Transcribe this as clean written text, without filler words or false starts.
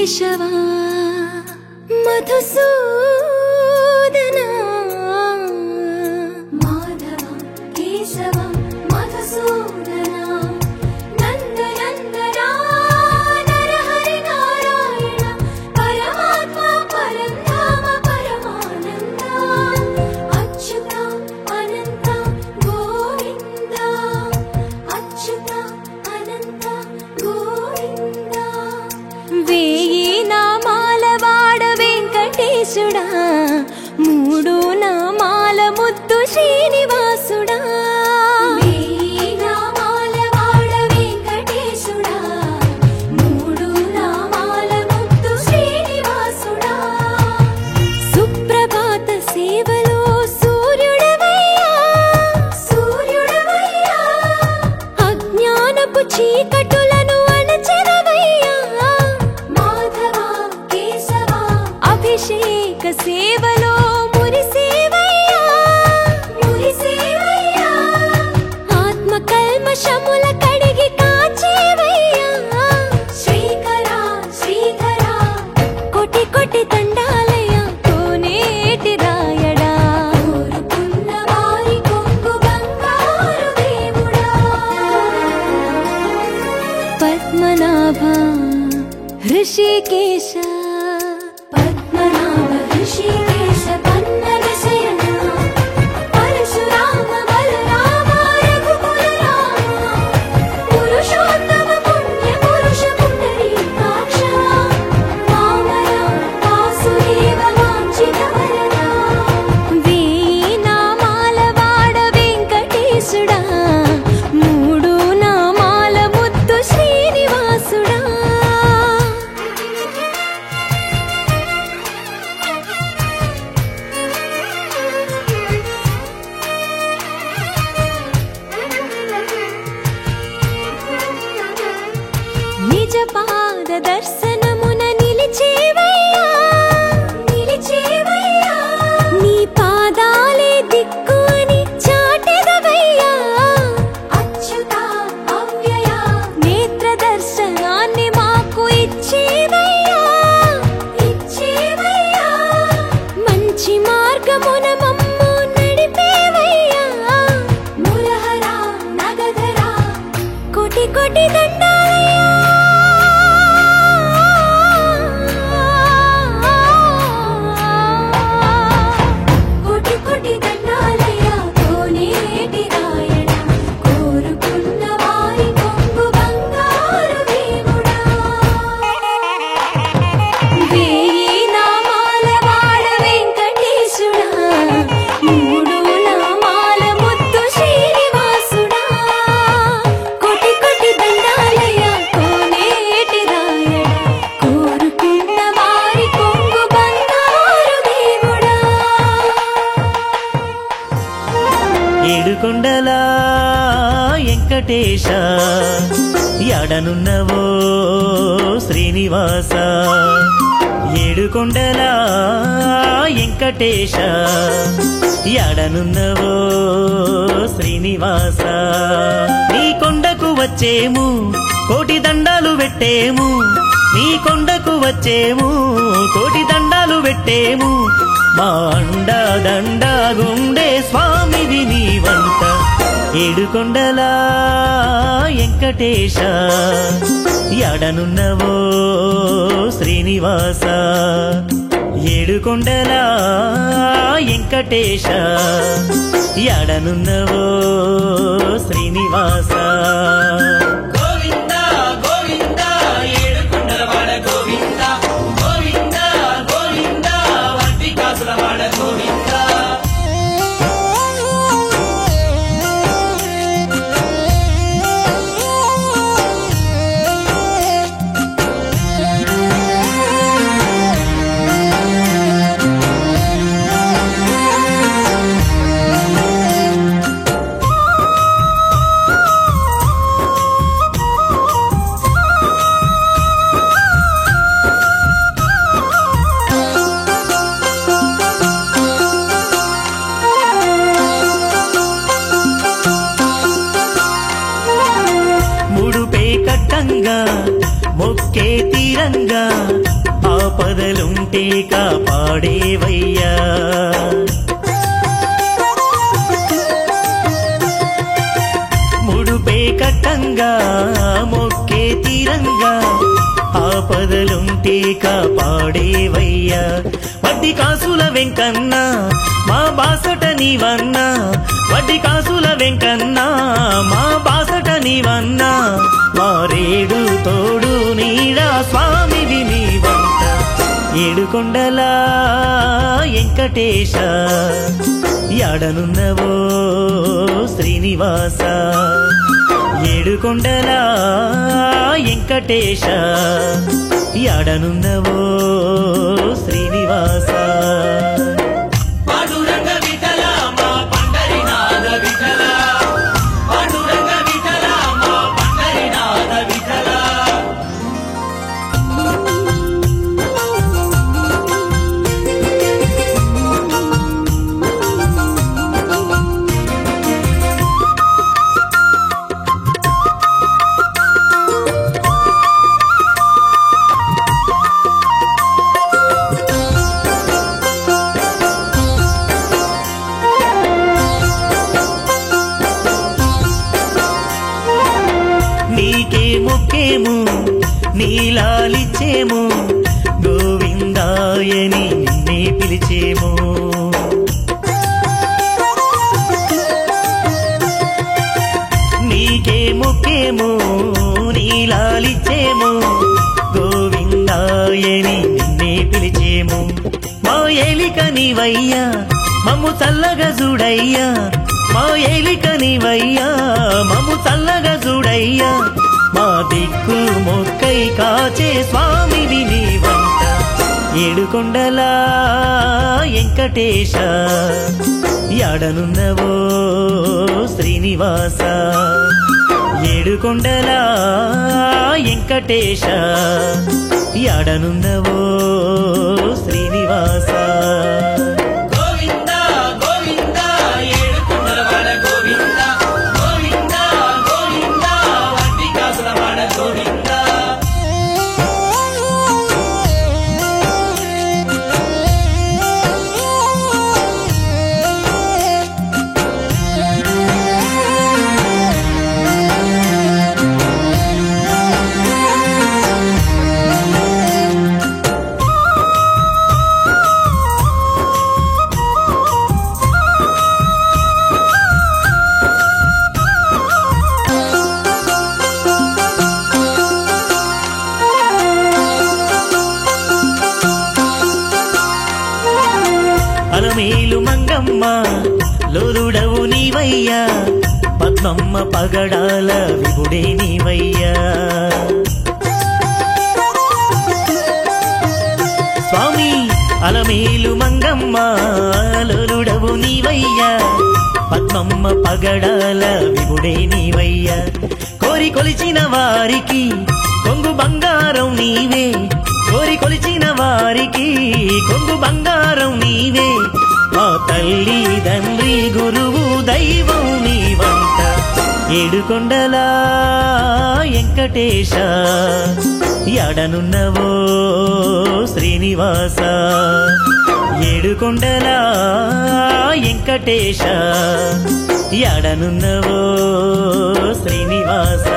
కేశవా మధుసూదనా మాధవ కేశవ మధుసూదనా నందనందనా నరహరి నారాయణ పరమాత్మ పరంధామ పరమానంద అచ్యుత అనంత గోవింద అచ్యుత అనంత గోవింద వేయి నామాల వాడ వెంకటేశుడా మూడు నామాల ముద్దు శ్రీనివాసుడా వేయి నామాల వాడ వెంకటేశుడా మూడు నామాల ముద్దు శ్రీనివాసుడా సుప్రభాత సేవలో సూర్యుడవయ్యా సూర్యుడవయ్యా అజ్ఞానపు చీకటులను అణచెదవయ్యా మాధవ కేశవ అభిషేక సేవలో మురిసేవయ్యా మురిసేవయ్యా ఆత్మ కల్మషముల కడిగి కాచేవయ్యా శ్రీకర శ్రీధర కోటి కోటి దండాలయ్యా కోనేటి రాయడా కోరుకున్న వారి కొంగు బంగారు దేవుడా పద్మనాభ హృషికేశ పద్మనాభ హృషికేశ పన్నగ శయన పరశురామ బలరామ రఘుకుల రామ పురుషోత్తమ పుణ్య పురుష పుండరీకాక్ష వామన వాసుదేవ వాంఛిత వరద వేయి నామాల వాడ వెంకటేశుడా మూడు నామాల ముద్దు శ్రీనివాసుడా నిజ పాద దర్శనమున నిలిచేవయ్యా నిలిచేవయ్యా నీ పాదాలే దిక్కు అని చాటెదవయ్యా అచ్యుత అవ్యయ నేత్ర దర్శనాన్ని మాకు ఇచ్చేవయ్యా ఇచ్చేవయ్యా మంచి మార్గమున మమ్ము నడిపేవయ్యా మురహర నగధర కోటి కోటి దండాలయ్యా కోటి కోటి దండాలయ్యా కోనేటి రాయణ కోరుకున్న వారి కొంగు బంగారు దేవుడా వేయి నామాల వాడ వెంకటేశుడా మూడు నామాల ముద్దు శ్రీనివాసుడా కోటి కోటి దండాలయ్యా కోనేటి రాయణ కోరుకున్న వారి కొంగు బంగారు దేవుడా ఏడుకొండల వెంకటేశ ఎడనున్నవో శ్రీనివాస ఏడుకొండల వెంకటేశ ఎడనున్నవో శ్రీనివాస నీ కొండకు వచ్చేము కోటి దండాలు పెట్టేము నీ కొండకు వచ్చేము కోటి దండాలు పెట్టేము మా అండ దండ గుండే స్వామివి నీవంట ఏడుకొండల వెంకటేశ ఎడనున్నవో శ్రీనివాస ఏడుకొండల వెంకటేశ ఎడనున్నవో శ్రీనివాస గోవింద గోవింద ఏడుకొండల వాడ గోవింద గోవింద గోవింద వంటి కాసుల వాడ గోవింద మొక్కే తీరంగా ఆపదలుంటే కాపాడేవయ్యా ముడుపే కట్టంగా మొక్కే తీరంగా ఆపదలుంటే కాపాడేవయ్యా వడ్డీ కాసుల వెంకన్న మా బాసట నీవన్నా వడ్డీ కాసుల వెంకన్న మా బాసట నీవన్నా మారేడు తోడు నీడా స్వామివి నీవంట ఏడుకొండలా వెంకటేశ యాడనున్నవో శ్రీనివాస ఏడుకొండలా వెంకటేశ యాడనున్నవో శ్రీనివాస పాండురంగ విఠల మా పండరినాథ విఠల పాండురంగ విఠల మా పండరినాథ విఠల నీకే మొక్కేము నీలాలిచ్చేము గోవిందాయని నిన్నే పిలిచేము నీకే మొక్కేము నీలాలిచ్చేము గోవిందాయని నిన్నే పిలిచేము మా ఏలిక నీవయ్యా మమ్ము చల్లగా చూడయ్యా మా ఏలిక నీవయ్యా మమ్ము చల్లగా చూడయ్యా మా దిక్కు మొక్కై కాచే స్వామివి నీవంట ఏడుకొండలా వెంకటేశ యాడనున్నవో శ్రీనివాస ఏడుకొండలా వెంకటేశ యాడనున్నవో శ్రీనివాస గోవింద గోవింద ఏడుకొండలవాడ గోవింద గోవింద గోవింద వడ్డీ కాసులవాడ గోవింద అలమేలు మంగమ్మ లోరుడవు నీవయ్యా పద్మమ్మ పగడాల విగుడే నీవయ్యా స్వామి అలమేలు మంగమ్మ లోరుడవు నీవయ్యా పద్మమ్మ పగడాల విగుడే నీవయ్యా కోరి కొలిచిన వారికి కొంగు బంగారం నీవే కోరి కొలిచిన వారికి కొంగు బంగారం నీవే మా తల్లి తండ్రి గురువు దైవం నీవంట ఏడుకొండలా వెంకటేశ యాడనున్నవో శ్రీనివాస ఏడుకొండలా వెంకటేశ యాడనున్నవో శ్రీనివాస